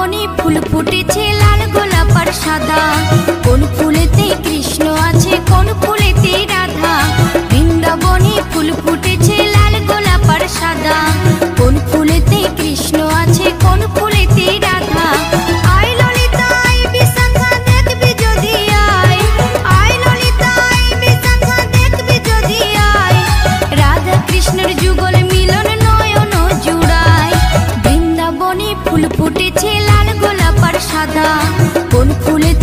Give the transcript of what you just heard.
বৃন্দাবনে ফুল ফুটেছে লাল গোলাপ আর সাদা। কোন ফুলেতে কৃষ্ণ আছে কোন ফুলেতে রাধা। বৃন্দাবনে ফুল ফুটেছে লাল গোলাপ আর সাদা। কোন ফুলেতে কৃষ্ণ আছে কোন ফুলেতে রাধা। আয় ললিতা আয় বিশাখা দেখবি যদি আয়। আয় ললিতা আয় বিশাখা দেখবি যদি আয়। রাধা কৃষ্ণের যুগল মিলন নয়ন জুড়ায়। বৃন্দাবনে ফুল ফুটেছে লাল গোলাপ আর সাদা। কোন ফুলেতে